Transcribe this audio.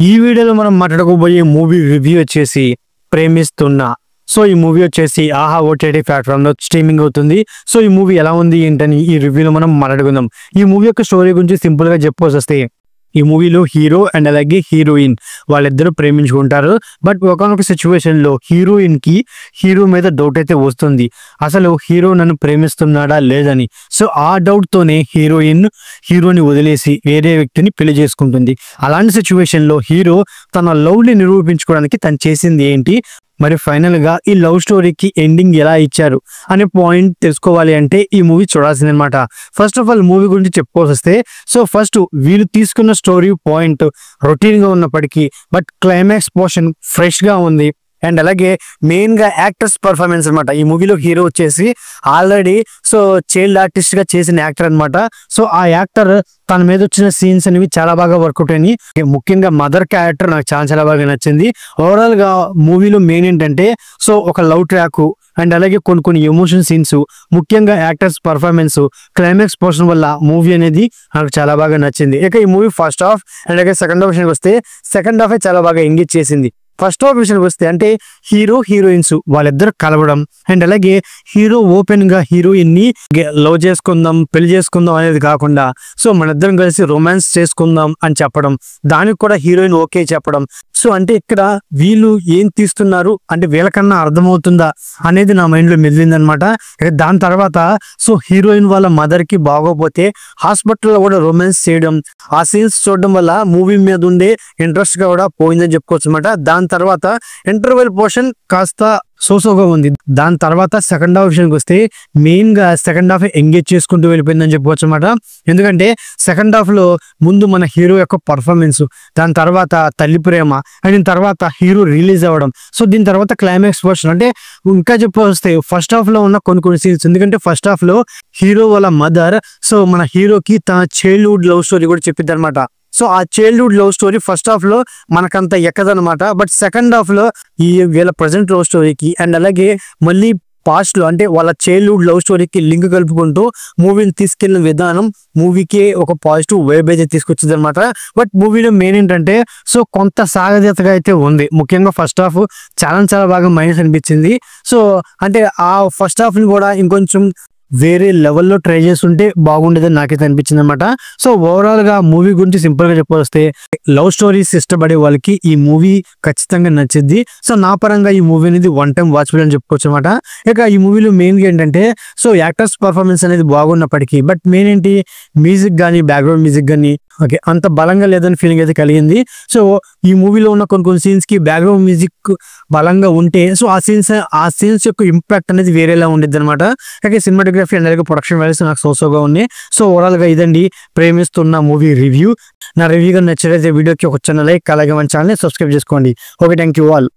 ఈ వీడియోలో మనం మాట్లాడుకోబోయే మూవీ రివ్యూ వచ్చేసి ప్రేమిస్తున్నా. సో ఈ మూవీ వచ్చేసి ఆహా ఓటీటీ ప్లాట్ఫామ్ లో స్ట్రీమింగ్ అవుతుంది. సో ఈ మూవీ ఎలా ఉంది ఏంటని ఈ రివ్యూలో మనం మాట్లాడుకుందాం. ఈ మూవీ యొక్క స్టోరీ గురించి సింపుల్ గా చెప్పుకోవాల్సి వస్తే, ఈ మూవీలో హీరో అండ్ అలాగే హీరోయిన్ వాళ్ళిద్దరూ ప్రేమించుకుంటారు. బట్ ఒకనొక సిచ్యువేషన్ లో హీరోయిన్ కి హీరో మీద డౌట్ అయితే వస్తుంది, అసలు హీరో నన్ను ప్రేమిస్తున్నాడా లేదని. సో ఆ డౌట్ తోనే హీరోని వదిలేసి వేరే వ్యక్తిని పెళ్లి చేసుకుంటుంది. అలాంటి సిచ్యువేషన్ లో హీరో తన లవ్ ని నిరూపించుకోవడానికి తను చేసింది ఏంటి, మరి ఫైనల్ గా ఈ లవ్ స్టోరీకి ఎండింగ్ ఎలా ఇచ్చారు అనే పాయింట్ తెలుసుకోవాలి అంటే ఈ మూవీ చూడాల్సింది అనమాట. ఫస్ట్ ఆఫ్ ఆల్ మూవీ గురించి చెప్పుకోవాల్సి వస్తే, సో ఫస్ట్ వీళ్ళు తీసుకున్న స్టోరీ పాయింట్ రొటీన్ గా ఉన్నప్పటికీ బట్ క్లైమాక్స్ పోర్షన్ ఫ్రెష్ గా ఉంది. అండ్ అలాగే మెయిన్ గా యాక్టర్స్ పర్ఫార్మెన్స్ అనమాట. ఈ మూవీలో హీరో వచ్చేసి ఆల్రెడీ చైల్డ్ ఆర్టిస్ట్ గా చేసిన యాక్టర్ అనమాట. సో ఆ యాక్టర్ తన మీద వచ్చిన సీన్స్ అనేవి చాలా బాగా వర్కౌట్ అయినాయి. ముఖ్యంగా మదర్ క్యారెక్టర్ నాకు చాలా చాలా బాగా నచ్చింది. ఓవరాల్ గా మూవీలో మెయిన్ ఏంటంటే ఒక లవ్ ట్రాక్ అండ్ అలాగే కొన్ని ఎమోషన్ సీన్స్, ముఖ్యంగా యాక్టర్స్ పర్ఫార్మెన్స్, క్లైమాక్స్ పోర్షన్ వల్ల మూవీ అనేది నాకు చాలా బాగా నచ్చింది. ఇక ఈ మూవీ ఫస్ట్ హాఫ్ అండ్ అలాగే సెకండ్ హాఫ్ విషయానికి వస్తే, సెకండ్ హాఫ్ చాలా బాగా ఎంగేజ్ చేసింది. ఫస్ట్ హాఫ్ విషయానికి వస్తే అంటే హీరో హీరోయిన్స్ వాళ్ళిద్దరు కలవడం అండ్ అలాగే హీరో ఓపెన్ గా హీరోయిన్ ని లవ్ చేసుకుందాం పెళ్లి చేసుకుందాం అనేది కాకుండా మన ఇద్దరం కలిసి రొమాన్స్ చేసుకుందాం అని చెప్పడం, దానికి కూడా హీరోయిన్ ఓకే చెప్పడం. సో అంటే ఇక్కడ వీళ్ళు ఏం తీస్తున్నారు అంటే వీళ్ళకన్నా అర్థమవుతుందా అనేది నా మైండ్ లో మెదిలింది అనమాట. దాని తర్వాత హీరోయిన్ వాళ్ళ మదర్ కి బాగోపోతే హాస్పిటల్లో కూడా రొమాన్స్ చేయడం, ఆ సీన్స్ చూడడం వల్ల మూవీ మీద ఉండే ఇంట్రెస్ట్ గా కూడా పోయిందని చెప్పుకోవచ్చు అనమాట. దాని తర్వాత ఇంటర్వెల్ పోర్షన్ కాస్త సోసోగా ఉంది. దాని తర్వాత సెకండ్ హాఫ్ విషయానికి వస్తే మెయిన్ గా సెకండ్ హాఫ్ ఎంగేజ్ చేసుకుంటూ వెళ్ళిపోయిందని చెప్పుకోవచ్చు అనమాట. ఎందుకంటే సెకండ్ హాఫ్ లో ముందు మన హీరో యొక్క పర్ఫార్మెన్స్, దాని తర్వాత తల్లి ప్రేమ, అండ్ తర్వాత హీరో రిలీజ్ అవ్వడం, దీని తర్వాత క్లైమాక్స్ పోర్షన్. అంటే ఇంకా చెప్పొస్తే ఫస్ట్ హాఫ్ లో ఉన్న కొన్ని సీన్స్, ఎందుకంటే ఫస్ట్ హాఫ్ లో హీరో వాళ్ళ మదర్ మన హీరోకి తన చైల్డ్హుడ్ లవ్ స్టోరీ కూడా చెప్పిద్ది అనమాట. ఆ childhood love story first half లో మనకంత ఎక్కదనమాట. బట్ సెకండ్ హాఫ్ లో ఈ వీళ్ళ ప్రజెంట్ లవ్ స్టోరీకి అండ్ అలాగే మళ్ళీ పాస్ట్ లో అంటే వాళ్ళ చైల్డ్హుడ్ లవ్ స్టోరీకి లింక్ కలుపుకుంటూ మూవీని తీసుకెళ్లిన విధానం మూవీకి ఒక పాజిటివ్ వైబ్ అయితే తీసుకొచ్చింది అనమాట. బట్ మూవీలో మెయిన్ ఏంటంటే కొంత సాగదీతగా అయితే ఉంది. ముఖ్యంగా ఫస్ట్ హాఫ్ చాలా చాలా బాగా మైనస్ అనిపించింది. అంటే ఆ ఫస్ట్ హాఫ్ ని కూడా ఇంకొంచెం వేరే లెవెల్లో ట్రై చేస్తుంటే బాగుండేదని నాకైతే అనిపించింది అనమాట. ఓవరాల్ గా మూవీ గురించి సింపుల్ గా చెప్పొస్తే, లవ్ స్టోరీస్ ఇష్టపడే వాళ్ళకి ఈ మూవీ ఖచ్చితంగా నచ్చింది. నా పరంగా ఈ మూవీ అనేది వన్ టైం వాచ్బుల్ అని చెప్పుకోవచ్చు అనమాట. ఇక ఈ మూవీలో మెయిన్ గా ఏంటంటే యాక్టర్స్ పర్ఫార్మెన్స్ అనేది బాగున్నప్పటికీ బట్ మెయిన్ ఏంటి మ్యూజిక్ కానీ బ్యాక్గ్రౌండ్ మ్యూజిక్ కానీ అంత బలంగా లేదని ఫీలింగ్ అయితే కలిగింది. ఈ మూవీలో ఉన్న కొన్ని సీన్స్ కి బ్యాక్గ్రౌండ్ మ్యూజిక్ బలంగా ఉంటే ఆ సీన్స్ యొక్క ఇంపాక్ట్ అనేది వేరేలా ఉండేది అనమాట. అలాగే సినిమాటోగ్రఫీ అండ్ అలాగే ప్రొడక్షన్ వాల్యూస్ నాకు సోగా ఉన్నాయి. ఓవరాల్ గా ఇదండి ప్రేమిస్తున్న మూవీ రివ్యూ. నా రివ్యూగా నచ్చినట్లయితే వీడియోకి ఒక చిన్న లైక్, అలాగే మన ఛానల్ సబ్స్క్రైబ్ చేసుకోండి. Okay, thank you all.